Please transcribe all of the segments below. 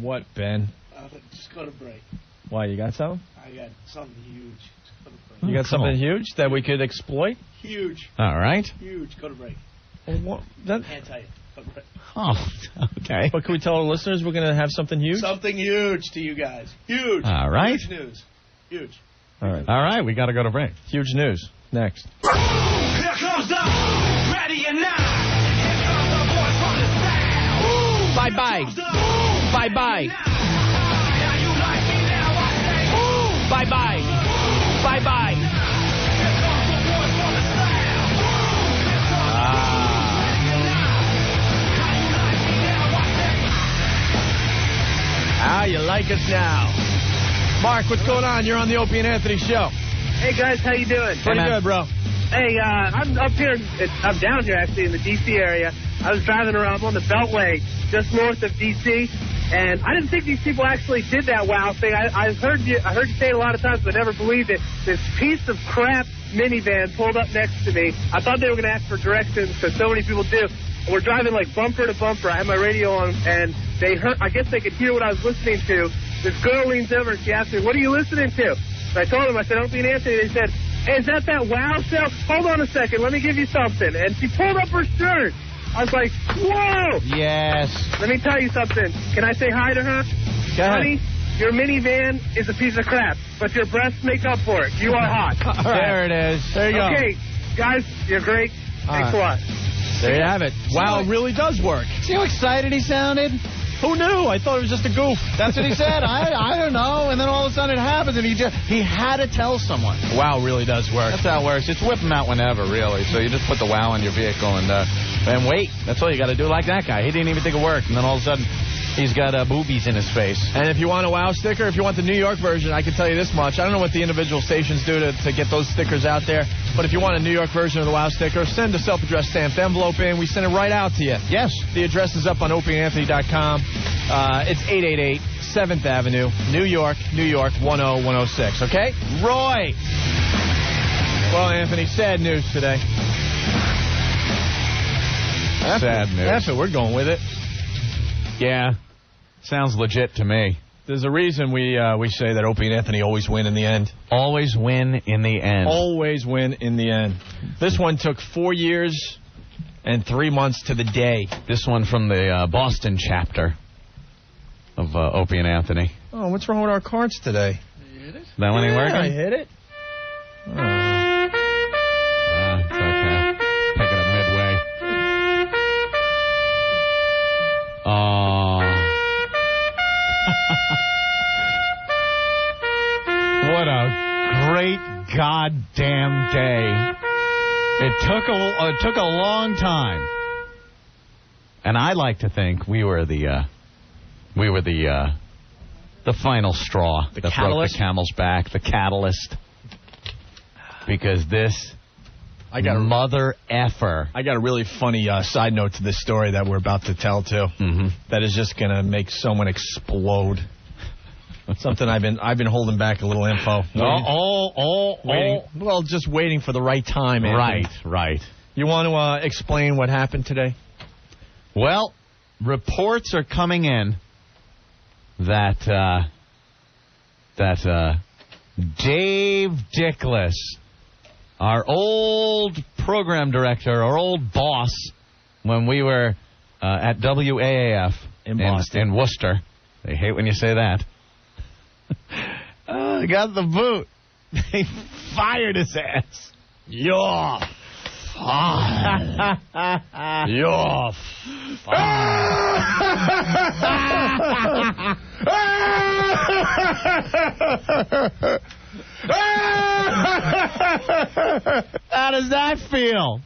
What, Ben? Just go to break. Why, you got something? I got something huge. Just go to break. You got something huge that we could exploit? Huge. All right. Huge. Go to break. Well, what? Can't tell you. Go to break. Oh, okay. But can we tell our listeners we're going to have something huge? Something huge to you guys. Huge. All right. Huge news. Huge. All right. All right, we got to go to break. Huge news. Next. Here comes the ready or not. Here comes the voice from the sound. Bye-bye. Bye-bye. Now you like me now, I say. Bye-bye. Bye-bye. Here comes the voice from the sound. How you like us now? Mark, what's going on? You're on the Opie and Anthony show. Hey guys, how you doing? Pretty good, bro. Hey, I'm up here. I'm down here actually in the D.C. area. I was driving around on the Beltway just north of D.C. and I didn't think these people actually did that wow thing. I heard you say it a lot of times, but never believed it. This piece of crap minivan pulled up next to me. I thought they were going to ask for directions because so many people do. We're driving like bumper to bumper. I had my radio on, and they heard. I guess they could hear what I was listening to. This girl leans over and she asked me, "What are you listening to?" And I told them, I said, "Opie and Anthony." They said, "Hey, is that WOW show? Hold on a second. Let me give you something." And she pulled up her shirt. I was like, "Whoa!" Yes. Let me tell you something. Can I say hi to her? Go ahead. Honey, your minivan is a piece of crap, but your breasts make up for it. You are hot. All right. There it is. There you go. Okay, guys, you're great. Thanks a lot. There you have it. Wow, it really does work. See how excited he sounded? Who knew? I thought it was just a goof. That's what he said. I don't know. And then all of a sudden it happens, and he had to tell someone. Wow, really does work. That's how it works. Just whip them out whenever, really. So you just put the wow in your vehicle and wait. That's all you got to do. Like that guy. He didn't even think it worked, and then all of a sudden he's got boobies in his face. And if you want a wow sticker, if you want the New York version, I can tell you this much. I don't know what the individual stations do to get those stickers out there, but if you want a New York version of the wow sticker, send a self-addressed stamped envelope in. We send it right out to you. Yes. The address is up on opieandanthony.com. It's 888 7th Avenue, New York, 10106. Okay? Roy! Well, Anthony, sad news today. Sad news. That's what we're going with it. Yeah. Sounds legit to me. There's a reason we say that Opie and Anthony always win in the end. Always win in the end. Always win in the end. This one took 4 years and 3 months to the day. This one from the Boston chapter of Opie and Anthony. Oh, what's wrong with our cards today? That one ain't working? I hit it. It's okay. Pick it up midway. What a great goddamn day. It took a long time. And I like to think we were the final straw that broke the camel's back, the catalyst. Because this mother effer. I got a really funny side note to this story that we're about to tell, too. Mm-hmm. That is just going to make someone explode. Something I've been holding back a little info. Well, just waiting for the right time, Anthony. Right. You want to explain what happened today? Well, reports are coming in that Dave Dickless, our old program director, our old boss, when we were at WAAF in Boston, in Worcester. They hate when you say that. Got the boot. They fired his ass. You're fired. You're fired. How does that feel?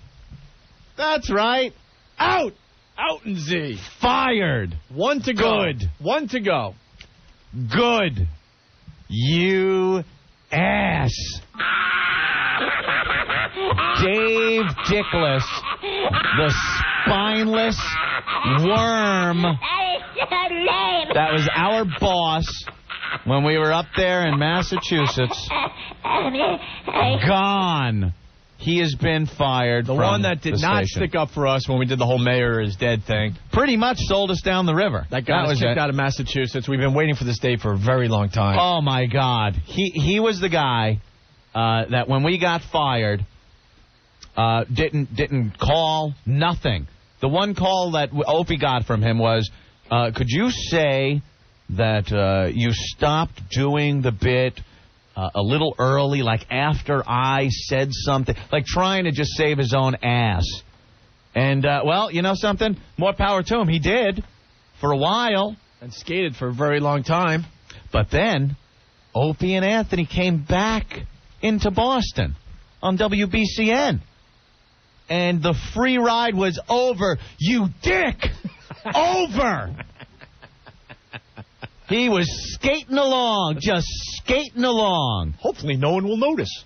That's right. Out. Out and Z. Fired. One to go. Good. One to go. Good. You ass. Dave Dickless, the spineless worm. That was our boss when we were up there in Massachusetts. Gone. he has been fired. The one that did not stick up for us when we did the whole mayor is dead thing. Pretty much sold us down the river. That guy was kicked out of Massachusetts. We've been waiting for this day for a very long time. Oh, my God. He was the guy that when we got fired, didn't call, nothing. The one call that Opie got from him was, could you say that you stopped doing the bit a little early, like after I said something, like trying to just save his own ass. And, well, you know something? More power to him. He did for a while. And skated for a very long time. But then Opie and Anthony came back into Boston on WBCN. And the free ride was over. You dick! Over! He was skating along, just skating along. Hopefully no one will notice.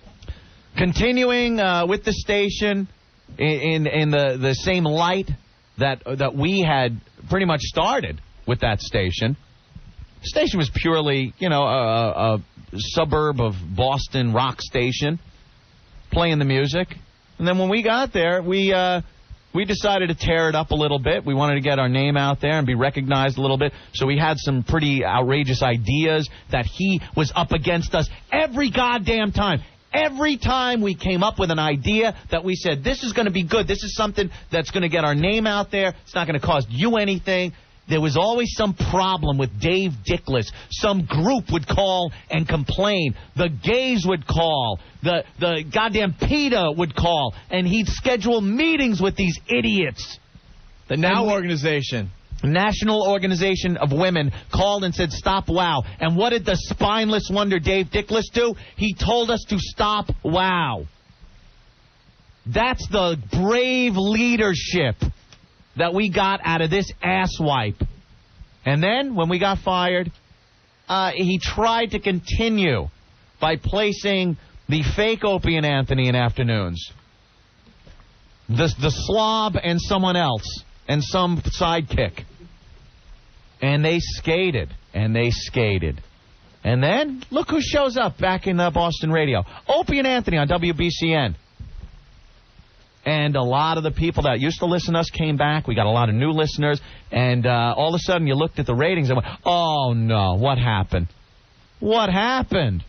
Continuing with the station in the same light that we had pretty much started with that station. The station was purely, a suburb of Boston rock station, playing the music. And then when we got there, we decided to tear it up a little bit. We wanted to get our name out there and be recognized a little bit. So we had some pretty outrageous ideas that he was up against us every goddamn time. Every time we came up with an idea that we said, this is going to be good. This is something that's going to get our name out there. It's not going to cost you anything. There was always some problem with Dave Dickless. Some group would call and complain. The gays would call. The goddamn PETA would call. And he'd schedule meetings with these idiots. The NOW organization. National Organization of Women called and said, stop WOW. And what did the spineless wonder Dave Dickless do? He told us to stop WOW. That's the brave leadership that we got out of this asswipe. And then, when we got fired, he tried to continue by placing the fake Opie and Anthony in afternoons. The slob and someone else, and some sidekick. And they skated, and they skated. And then, look who shows up back in Boston radio. Opie and Anthony on WBCN. And a lot of the people that used to listen to us came back. We got a lot of new listeners. And all of a sudden you looked at the ratings and went, oh, no, what happened? What happened?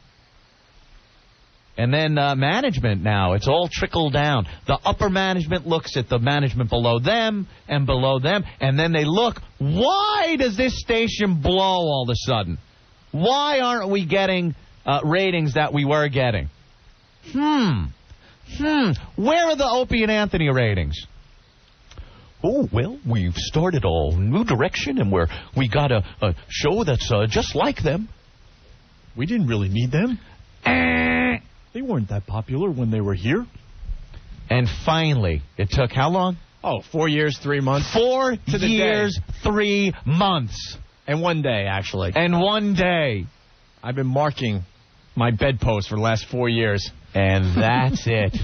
And then management now, it's all trickled down. The upper management looks at the management below them and below them. And then they look, why does this station blow all of a sudden? Why aren't we getting ratings that we were getting? Where are the Opie and Anthony ratings? Oh, well, we've started a new direction, and we got a show that's just like them. We didn't really need them. They weren't that popular when they were here. And finally, it took how long? Oh, 4 years, 3 months. 4 years, 3 months. And 1 day, actually. And 1 day. I've been marking my bedpost for the last 4 years. And that's it.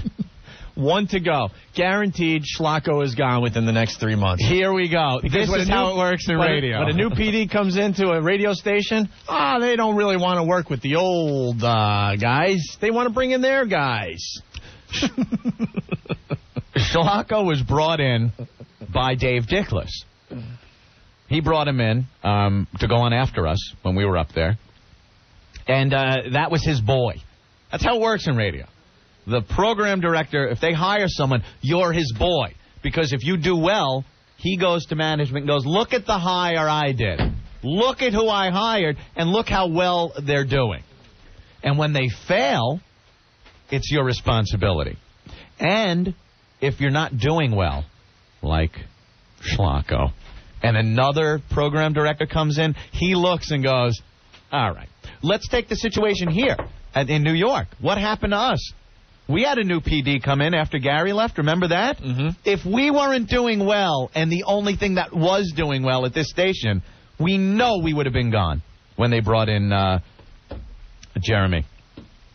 1 to go. Guaranteed Schlocko is gone within the next 3 months. Here we go. This is how it works in radio. When a new PD comes into a radio station, they don't really want to work with the old guys. They want to bring in their guys. Schlocko was brought in by Dave Dickless. He brought him in to go on after us when we were up there. And that was his boy. That's how it works in radio. The program director, if they hire someone, you're his boy. Because if you do well, he goes to management and goes, look at the hire I did. Look at who I hired, and look how well they're doing. And when they fail, it's your responsibility. And if you're not doing well, like Schlocko, and another program director comes in, he looks and goes, all right, let's take the situation here in New York. What happened to us? We had a new PD come in after Gary left. Remember that? Mm-hmm. If we weren't doing well, and the only thing that was doing well at this station, we know we would have been gone when they brought in Jeremy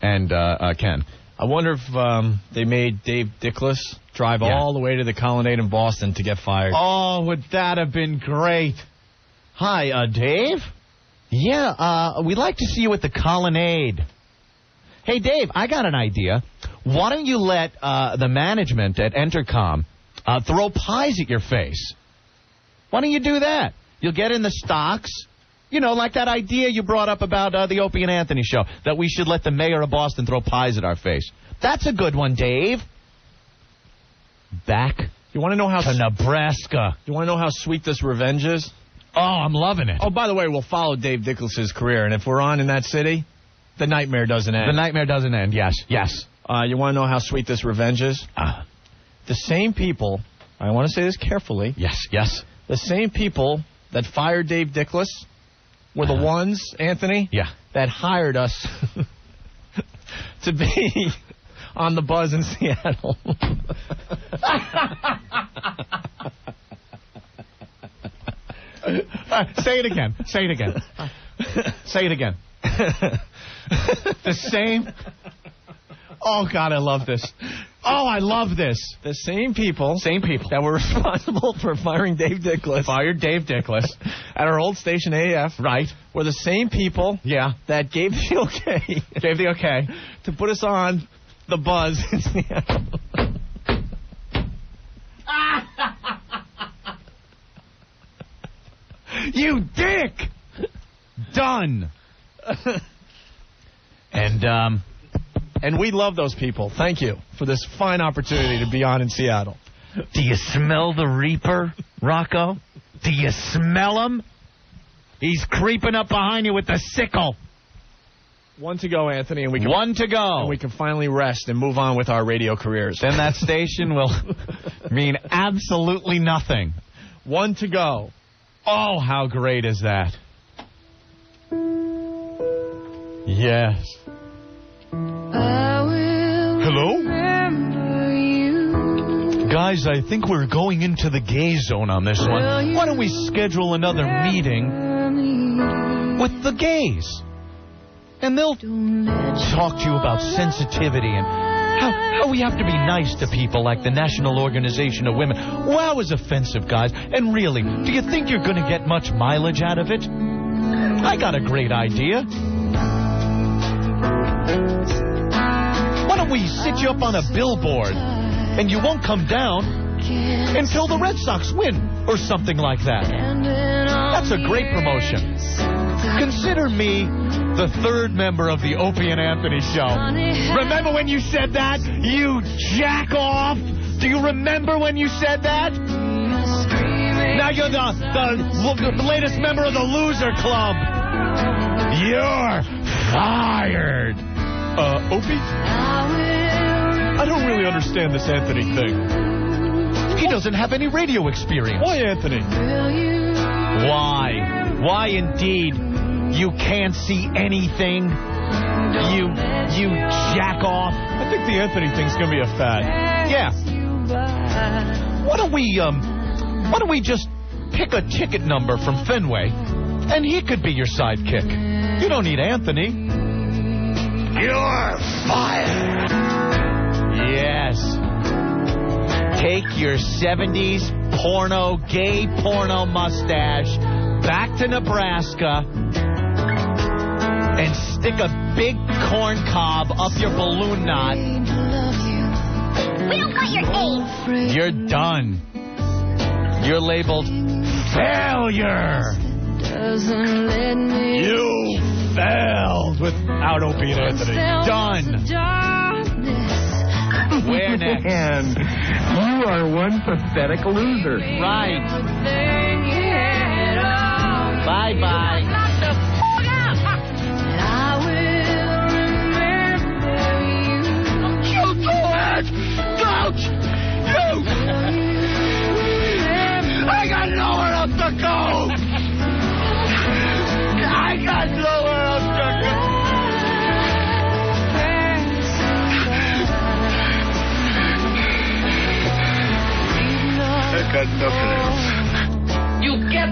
and Ken. I wonder if they made Dave Dickless drive all the way to the Colonnade in Boston to get fired. Oh, would that have been great? Hi, Dave? Yeah, we'd like to see you at the Colonnade. Hey, Dave, I got an idea. Why don't you let the management at Entercom throw pies at your face? Why don't you do that? You'll get in the stocks. You know, like that idea you brought up about the Opie and Anthony show, that we should let the mayor of Boston throw pies at our face. That's a good one, Dave. Back You want to know how to Nebraska. You want to know how sweet this revenge is? Oh, I'm loving it. Oh, by the way, we'll follow Dave Dickless' career, and if we're on in that city, the nightmare doesn't end. The nightmare doesn't end, yes. You want to know how sweet this revenge is? The same people, I want to say this carefully. Yes. The same people that fired Dave Dickless were the ones, Anthony, that hired us to be on the buzz in Seattle. Say it again. The same. Oh, God, I love this. Oh, I love this. The same people that were responsible for firing Dave Dickless. Fired Dave Dickless. At our old station, AF. Right. Were the same people that gave the okay. To put us on the buzz in Seattle. You dick! Done. And we love those people. Thank you for this fine opportunity to be on in Seattle. Do you smell the Reaper, Rocco? Do you smell him? He's creeping up behind you with the sickle. One to go, Anthony, and we can And we can finally rest and move on with our radio careers. Then that station will mean absolutely nothing. One to go. Oh, how great is that? Yes. Hello? Guys, I think we're going into the gay zone on this one. Why don't we schedule another meeting with the gays? And they'll talk to you about sensitivity and how we have to be nice to people like the National Organization of Women. Wow is offensive, guys. And really, do you think you're going to get much mileage out of it? I got a great idea. Why don't we sit you up on a billboard and you won't come down until the Red Sox win or something like that? That's a great promotion. Consider me the third member of the Opie and Anthony show. Remember when you said that? You jack off? Do you remember when you said that? Now you're the latest member of the loser club. You're fired. Opie? I don't really understand this Anthony thing. He doesn't have any radio experience. Why, Anthony? Why? Why indeed? You can't see anything. You jack off. I think the Anthony thing's gonna be a fad. Yeah. Why don't we just pick a ticket number from Fenway, and he could be your sidekick. You don't need Anthony. You're fired. Yes. Take your 70s gay porno mustache back to Nebraska and stick a big corn cob up your balloon knot. We don't want your AIDS. You're done. You're labeled failure. You failed without Opie and Anthony. Done. Where next? And you are one pathetic loser. Right. Bye-bye. You do it! Don't! You! I got nowhere else to go! I got nowhere else to go! I got nothing else. You get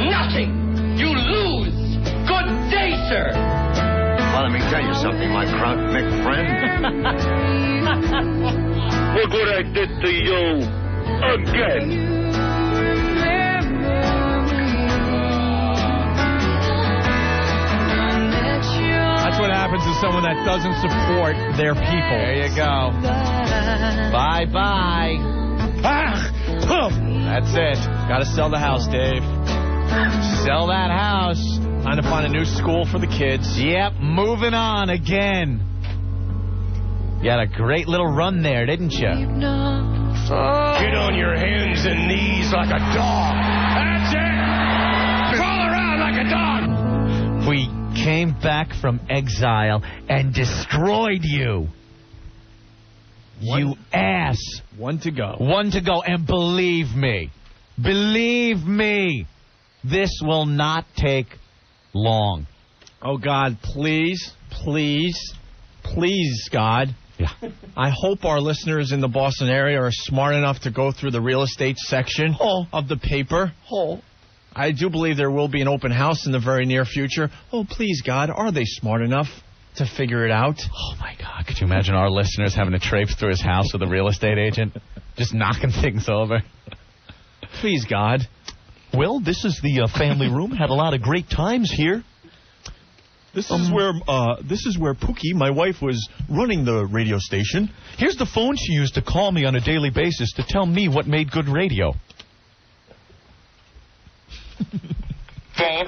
nothing. You lose. Good day, sir. Well, let me tell you something, my crout neck friend. Look what I did to you again. That's what happens in someone that doesn't support their people. There you go. Bye-bye. That's it. Got to sell the house, Dave. Sell that house. Time to find a new school for the kids. Yep, moving on again. You had a great little run there, didn't you? Get on your hands and knees like a dog. That's it. Crawl around like a dog. We came back from exile and destroyed you. You ass. One to go. One to go. And believe me, this will not take long. Oh, God, please, God. Yeah. I hope our listeners in the Boston area are smart enough to go through the real estate section of the paper. I do believe there will be an open house in the very near future. Oh, please, God, are they smart enough to figure it out? Oh, my God. Could you imagine our listeners having to traipse through his house with a real estate agent? Just knocking things over. Please, God. Well, this is the family room. Had a lot of great times here. This is where Pookie, my wife, was running the radio station. Here's the phone she used to call me on a daily basis to tell me what made good radio. Dave?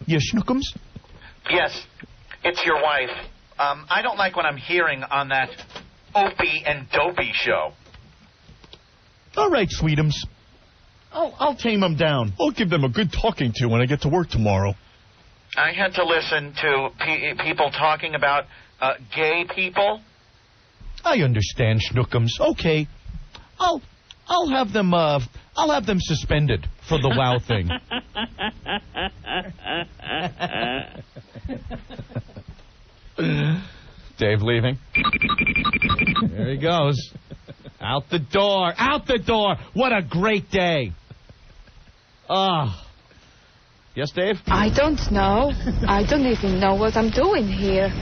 Yeah, Schnookums? Yes, it's your wife. I don't like what I'm hearing on that Opie and Dopey show. All right, Sweetums. I'll tame them down. I'll give them a good talking to when I get to work tomorrow. I had to listen to people talking about gay people. I understand, Schnookums. Okay, I'll have them suspended for the WOW thing. Dave leaving. There he goes. Out the door. Out the door. What a great day. Yes, Dave? I don't know. I don't even know what I'm doing here.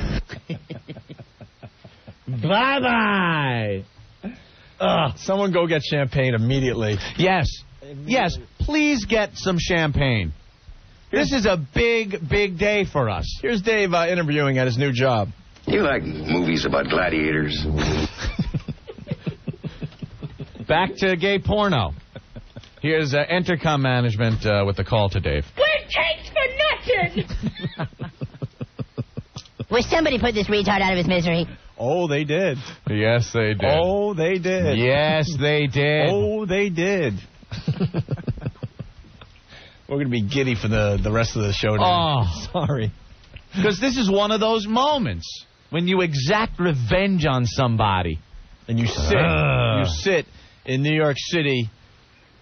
Bye-bye. Someone go get champagne immediately. Yes. Yes, please get some champagne. This is a big, big day for us. Here's Dave interviewing at his new job. You like movies about gladiators? Back to gay porno. Here's Entercom management with the call to Dave. We're takes for nothing. Wish somebody put this retard out of his misery. Oh, they did. Yes, they did. Oh, they did. Yes, they did. Oh, they did. We're going to be giddy for the rest of the show today. Oh. Sorry. Because this is one of those moments when you exact revenge on somebody. And you sit in New York City.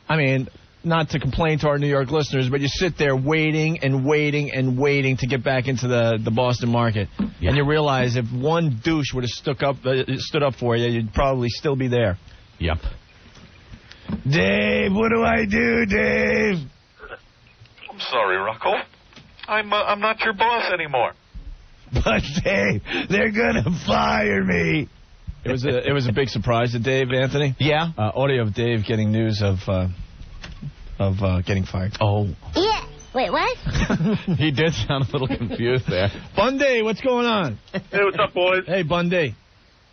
I mean, not to complain to our New York listeners, but you sit there waiting and waiting and waiting to get back into the Boston market. Yeah. And you realize if one douche would have stood up for you, you'd probably still be there. Yep. Dave, what do I do, Dave? I'm sorry, Rocco. I'm not your boss anymore. But Dave, they're gonna fire me. It was a big surprise to Dave, Anthony. Yeah. Audio of Dave getting news of getting fired. Oh. Yeah. Wait, what? He did sound a little confused there. Bundy, what's going on? Hey, what's up, boys? Hey, Bundy.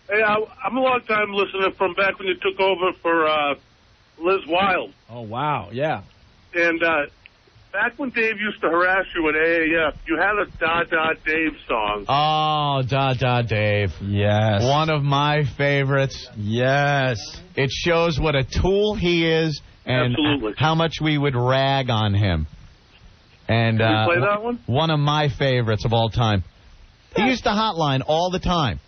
Hey, I'm a long-time listener from back when you took over for Liz Wilde. Oh, wow, yeah. And back when Dave used to harass you at AAF, you had a Da Da Dave song. Oh, Da Da Dave. Yes. One of my favorites. Yes. It shows what a tool he is and Absolutely. how much we would rag on him. And Can we play that one? One of my favorites of all time. He used to hotline all the time.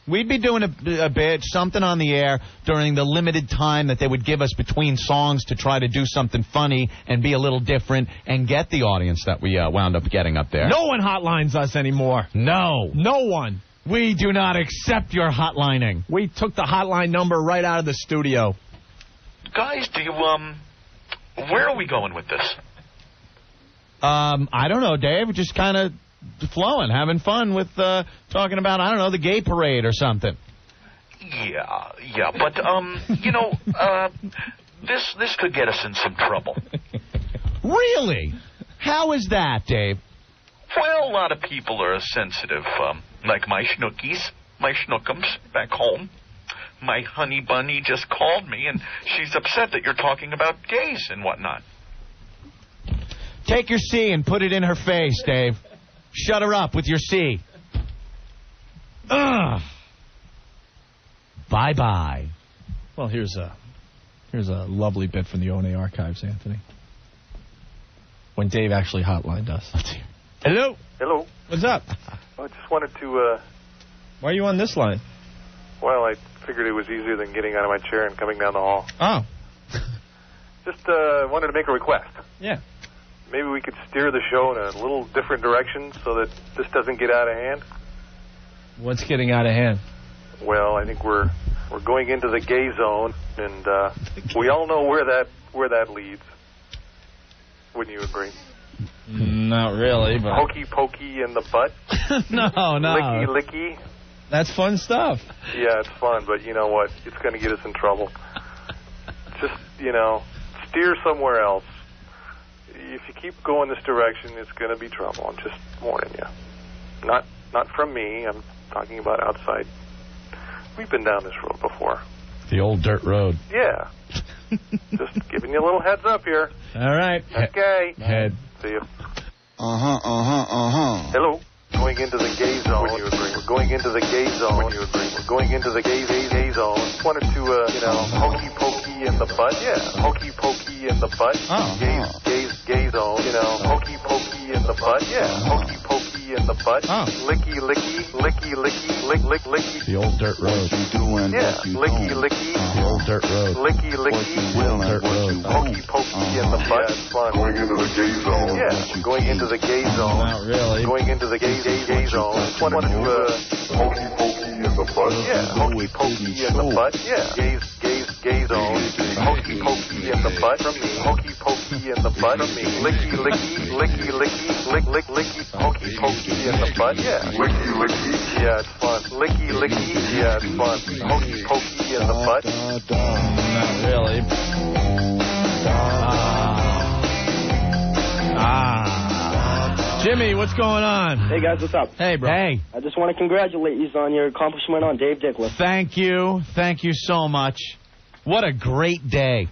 We'd be doing a bit, something on the air during the limited time that they would give us between songs to try to do something funny and be a little different and get the audience that we wound up getting up there. No one hotlines us anymore. No. No one. We do not accept your hotlining. We took the hotline number right out of the studio. Guys, do you, where are we going with this? I don't know, Dave. Just kind of flowing, having fun with talking about, I don't know, the gay parade or something. Yeah, but, you know, this could get us in some trouble. Really? How is that, Dave? Well, know a lot of people are sensitive, like my schnookies, my schnookums back home. My honey bunny just called me, and she's upset that you're talking about gays and whatnot. Take your C and put it in her face, Dave. Shut her up with your C. Ugh. Bye-bye. Well, here's a lovely bit from the O&A archives, Anthony. When Dave actually hotlined us. Hello. Hello. What's up? I just wanted to, Why are you on this line? well, I figured it was easier than getting out of my chair and coming down the hall. Oh. Just wanted to make a request. Yeah. Maybe we could steer the show in a little different direction so that this doesn't get out of hand. What's getting out of hand? Well, I think we're going into the gay zone, and we all know where that leads. Wouldn't you agree? Not really, but... Hokey pokey in the butt. No. Licky licky. That's fun stuff. Yeah, it's fun, but you know what? It's going to get us in trouble. Just, steer somewhere else. If you keep going this direction, it's going to be trouble. I'm just warning you. Not from me. I'm talking about outside. We've been down this road before. The old dirt road. Yeah. Just giving you a little heads up here. All right. Okay. Head. See you. Hello. Going into the gay zone. When you agree. We're going into the gay zone. When you agree. We're going into the gay zone. Wanted to, hokey pokey in the butt. Yeah. Hokey pokey in the butt. Oh. Gay zone. Hokey pokey in the butt. Yeah. Hokey pokey in the butt. Oh. Licky licky. The old dirt road. Yeah. Licky. The old dirt road. Licky. The old dirt road. Hokey pokey in the butt. It's fun. Going into the gay zone. Yeah. Going into the gay zone. Not really. Going into the gay zone. Wanted to, hokey pokey in the butt. Yeah. Hokey pokey in the butt. Yeah. Gay zone. Hokey pokey in the butt from me. Hokey pokey in the butt from me. Licky. Hokey pokey in the butt. Yeah. Licky. Yeah, it's fun. Licky. Yeah, it's fun. Hokey pokey in the butt. Not really. Jimmy, what's going on? Hey, guys, what's up? Hey, bro. Hey. I just want to congratulate you on your accomplishment on Dave Dickless. Thank you. Thank you so much. What a great day.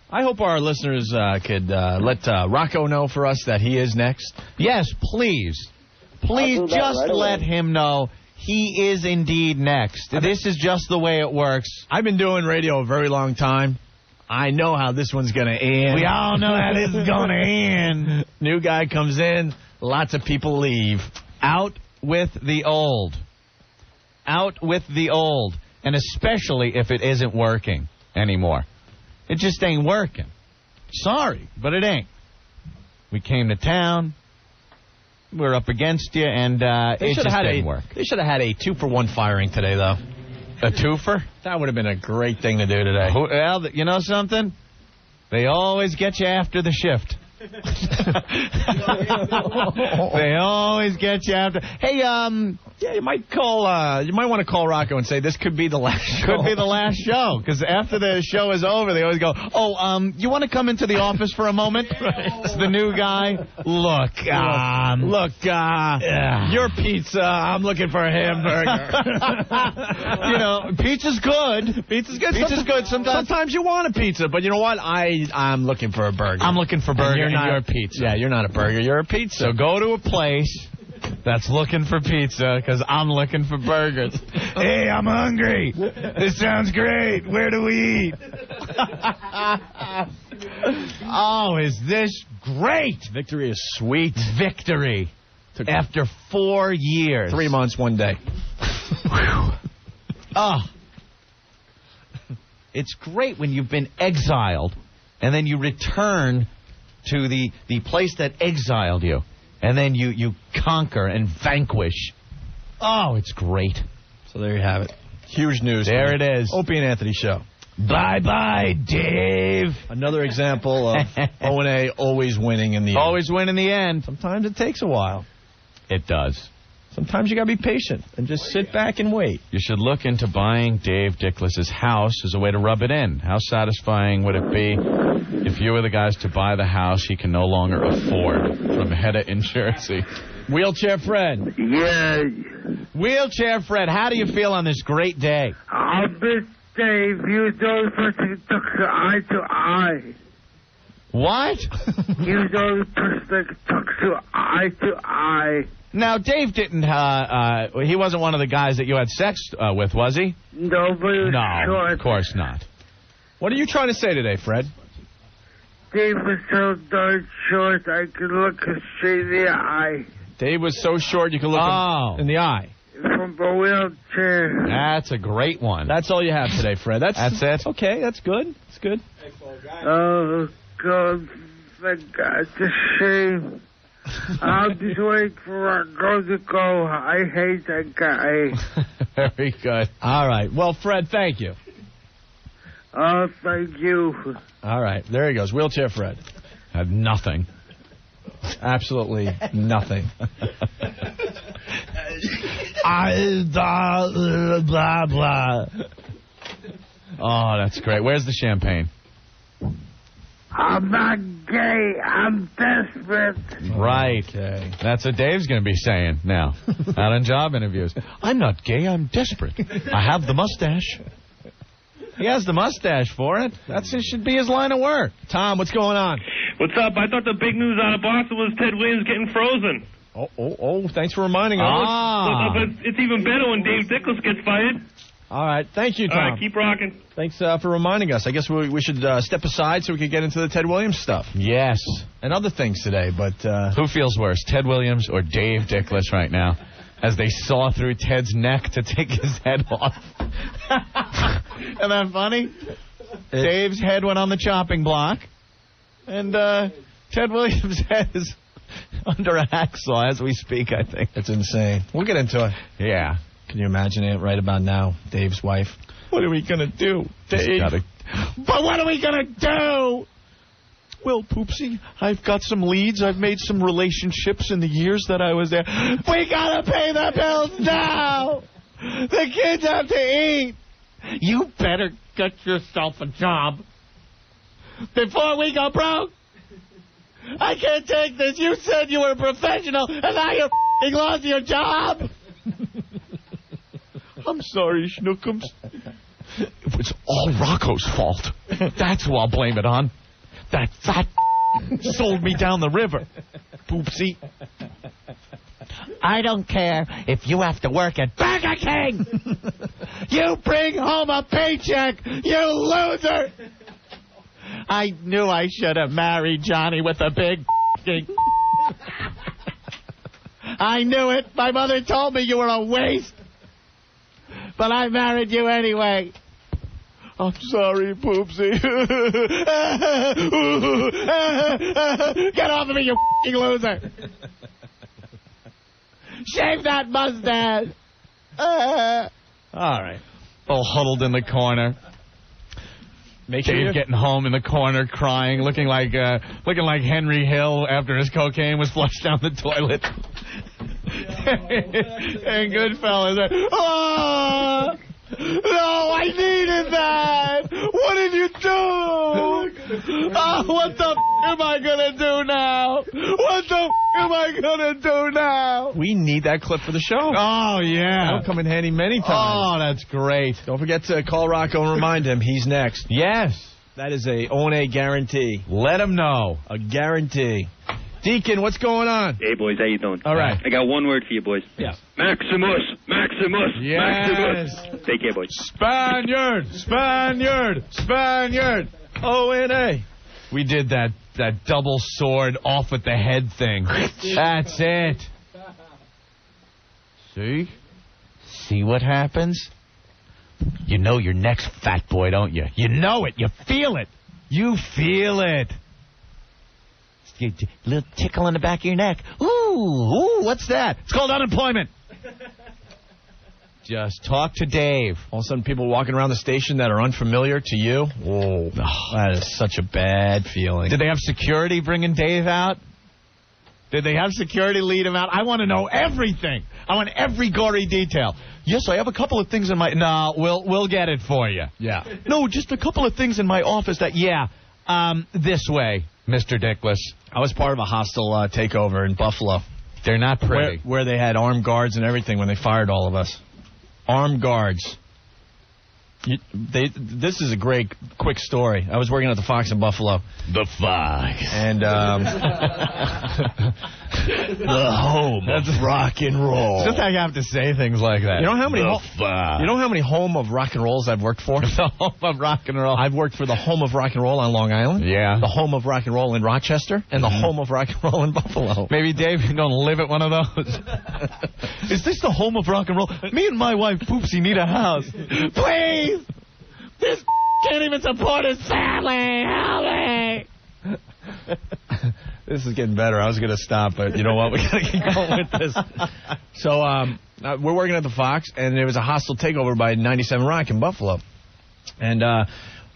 I hope our listeners could let Rocco know for us that he is next. Yes, please. Please just let him know he is indeed next. This is just the way it works. I've been doing radio a very long time. I know how this one's going to end. We all know how this is going to end. New guy comes in, lots of people leave. Out with the old. Out with the old. And especially if it isn't working anymore. It just ain't working. Sorry, but it ain't. We came to town. We're up against you, and it just didn't work. They should have had a 2-for-1 firing today, though. A twofer? That would have been a great thing to do today. Well, you know something? They always get you after the shift. They always get you after. Hey, yeah, you might call. You might want to call Rocco and say this could be the last show. Could be the last show, because after the show is over, they always go, you want to come into the office for a moment? It's the new guy. Look, your pizza. I'm looking for a hamburger. Pizza's good. Pizza's good. Pizza's good. Sometimes you want a pizza, but you know what? I'm looking for a burger. I'm looking for burger. And you're a pizza. Yeah, you're not a burger. You're a pizza. So go to a place that's looking for pizza, because I'm looking for burgers. Hey, I'm hungry. This sounds great. Where do we eat? Oh, is this great? Victory is sweet. Victory. After 4 years. 3 months, 1 day. It's great when you've been exiled, and then you return to the place that exiled you, and then you conquer and vanquish. Oh, it's great. So there you have it. Huge news. There it is. Opie and Anthony Show. Bye-bye, Dave. Another example of O&A always winning in the end. Always win in the end. Sometimes it takes a while. It does. Sometimes you got to be patient and just sit back and wait. You should look into buying Dave Dickless's house as a way to rub it in. How satisfying would it be if you were the guys to buy the house he can no longer afford from Hedda in Jersey? Wheelchair Fred. Yeah. Wheelchair Fred, how do you feel on this great day? I miss Dave. You don't person talk eye to eye. What? You don't person talk eye to eye. Now, Dave didn't, he wasn't one of the guys that you had sex with, was he? No, of course not. What are you trying to say today, Fred? Dave was so darn short I could look him straight in the eye. Dave was so short you could look him in the eye. From the wheelchair. That's a great one. That's all you have today, Fred. That's it? Okay, that's good. That's good. Oh, God, thank God, it's a shame. I'll just wait for our girl to go. I hate that guy. Very good. All right. Well, Fred, thank you. Oh, thank you. All right. There he goes. Wheelchair Fred. Had nothing. Absolutely nothing. Blah, blah. Oh, that's great. Where's the champagne? I'm not gay. I'm desperate. Right. Okay. That's what Dave's going to be saying now out on job interviews. I'm not gay. I'm desperate. I have the mustache. He has the mustache for it. It should be his line of work. Tom, what's going on? What's up? I thought the big news out of Boston was Ted Williams getting frozen. Oh, thanks for reminding us. But it's even better when Dave Dickless gets fired. All right. Thank you, Tom. All right, keep rocking. Thanks for reminding us. I guess we should step aside so we could get into the Ted Williams stuff. Yes. And other things today, but... Who feels worse, Ted Williams or Dave Dickless right now, as they saw through Ted's neck to take his head off? Isn't that funny? Dave's head went on the chopping block, and Ted Williams' head is under a hacksaw as we speak, I think. It's insane. We'll get into it. Yeah. Can you imagine it right about now, Dave's wife? What are we going to do, Dave? But what are we going to do? Well, Poopsie, I've got some leads. I've made some relationships in the years that I was there. We got to pay the bills now. The kids have to eat. You better get yourself a job before we go broke. I can't take this. You said you were a professional, and now you f***ing lost your job. I'm sorry, Schnookums. It was all Rocco's fault. That's who I'll blame it on. That fat sold me down the river. Poopsie. I don't care if you have to work at Burger King. You bring home a paycheck, you loser. I knew I should have married Johnny with a big I knew it. My mother told me you were a waste. But I married you anyway. I'm sorry, Poopsie. Get off of me, you f***ing loser. Shave that mustache. All right. All huddled in the corner. Dave getting home in the corner, crying, looking like Henry Hill after his cocaine was flushed down the toilet. And Goodfellas. Oh, no, I needed that. What did you do? Oh, what the f*** am I going to do now? What the f*** am I going to do now? We need that clip for the show. Oh, yeah. That'll come in handy many times. Oh, that's great. Don't forget to call Rocco and remind him he's next. Yes. That is a O&A guarantee. Let him know. A guarantee. Deacon, what's going on? Hey, boys, how you doing? All right. I got one word for you, boys. Yeah. Maximus. Yes. Maximus. Take care, boys. Spaniard. O&A. We did that double sword off with the head thing. That's it. See what happens? You know you're next, fat boy, don't you? You know it. You feel it. You feel it. A little tickle in the back of your neck. Ooh, what's that? It's called unemployment. Just talk to Dave. All of a sudden, people walking around the station that are unfamiliar to you. Oh, that is such a bad feeling. Did they have security bringing Dave out? Did they have security lead him out? I want to know everything. I want every gory detail. Yes, I have a couple of things in my... No, we'll get it for you. Yeah. No, just a couple of things in my office that... Yeah, this way, Mr. Dickless. I was part of a hostile takeover in Buffalo. They're not pretty. Where they had armed guards and everything when they fired all of us. Armed guards. This is a great, quick story. I was working at the Fox in Buffalo. The Fox. And, the home of rock and roll. It's just how you have to say things like that. You know how many home of rock and rolls I've worked for? The home of rock and roll. I've worked for the home of rock and roll on Long Island. Yeah. The home of rock and roll in Rochester. And the home of rock and roll in Buffalo. Maybe Dave can go and live at one of those. Is this the home of rock and roll? Me and my wife, Poopsie, need a house. Please! This can't even support his family. Help me! This is getting better. I was going to stop, but you know what? We got to keep going with this. So we're working at the Fox, and there was a hostile takeover by 97 Rock in Buffalo. And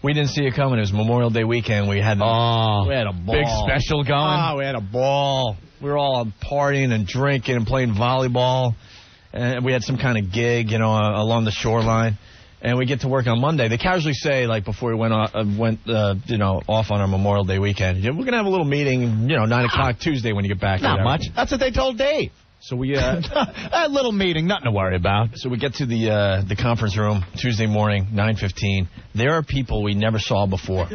we didn't see it coming. It was Memorial Day weekend. We had a ball. Big special going? We had a ball. We were all partying and drinking and playing volleyball. And we had some kind of gig, along the shoreline. And we get to work on Monday. They casually say, like, before we went off on our Memorial Day weekend, we're going to have a little meeting, 9 o'clock Tuesday when you get back. Not much. That's what they told Dave. So we... that little meeting, nothing to worry about. So we get to the conference room Tuesday morning, 9:15. There are people we never saw before.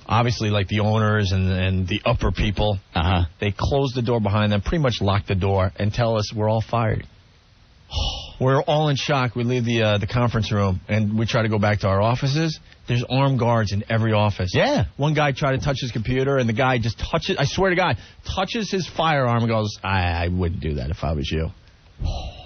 Obviously, like the owners and the upper people. Uh-huh. They close the door behind them, pretty much lock the door, and tell us we're all fired. We're all in shock. We leave the conference room, and we try to go back to our offices. There's armed guards in every office. Yeah. One guy tried to touch his computer, and the guy just touches, I swear to God, touches his firearm and goes, I wouldn't do that if I was you.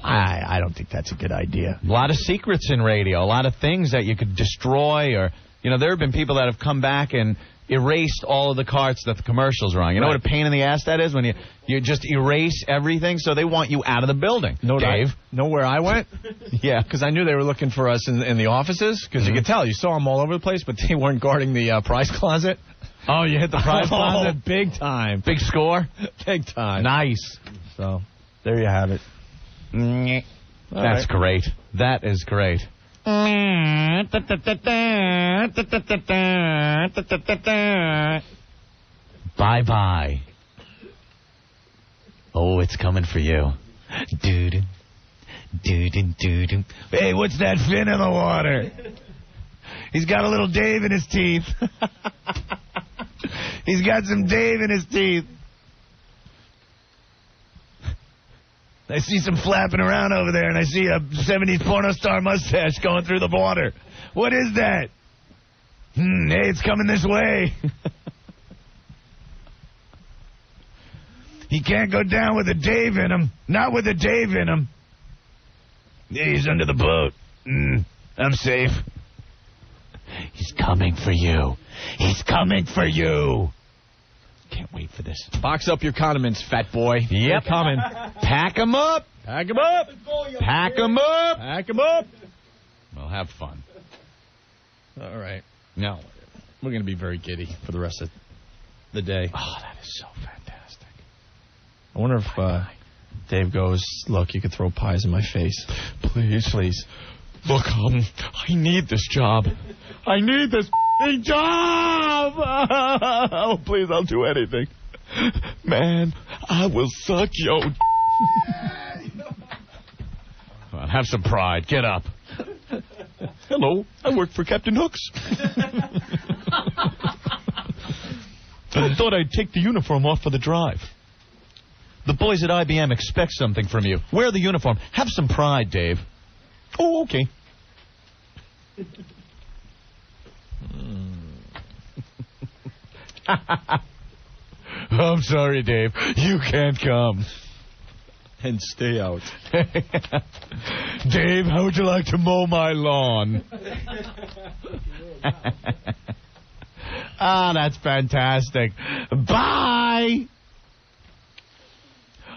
I don't think that's a good idea. A lot of secrets in radio, a lot of things that you could destroy, or, there have been people that have come back and erased all of the parts that the commercials are on. You know what a pain in the ass that is when you just erase everything? So they want you out of the building. Dave? Know where I went? Yeah. Because I knew they were looking for us in the offices, because you could tell. You saw them all over the place, but they weren't guarding the prize closet. Oh, you hit the prize closet? Big time. Big score? Big time. Nice. So, there you have it. That's great. That is great. Bye-bye. Oh, it's coming for you. Doo-doo. Doo-doo, doo-doo. Hey, what's that fin in the water? He's got a little Dave in his teeth. He's got some Dave in his teeth. I see some flapping around over there, and I see a 70s porno star mustache going through the water. What is that? Hey, it's coming this way. He can't go down with a Dave in him. Not with a Dave in him. He's under the boat. I'm safe. He's coming for you. He's coming for you. Can't wait for this. Box up your condiments, fat boy. Yep. They're coming. Pack them up. Pack them up. Pack them up. Pack them up. Well, have fun. All right. No. We're going to be very giddy for the rest of the day. Oh, that is so fantastic. I wonder if Dave goes, look, you could throw pies in my face. Please. Look, I need this job. I need this job. Oh, please, I'll do anything. Man, I will suck your... Well, have some pride. Get up. Hello, I work for Captain Hooks. I thought I'd take the uniform off for the drive. The boys at IBM expect something from you. Wear the uniform. Have some pride, Dave. Oh, okay. I'm sorry, Dave. You can't come. And stay out. Dave, how would you like to mow my lawn? That's fantastic. Bye!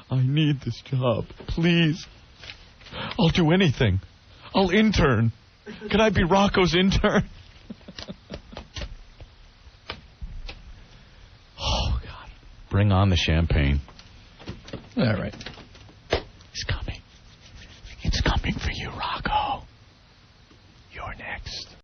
I need this job. Please. I'll do anything. I'll intern. Can I be Rocco's intern? Oh, God. Bring on the champagne. All right. It's coming. It's coming for you, Rocco. You're next.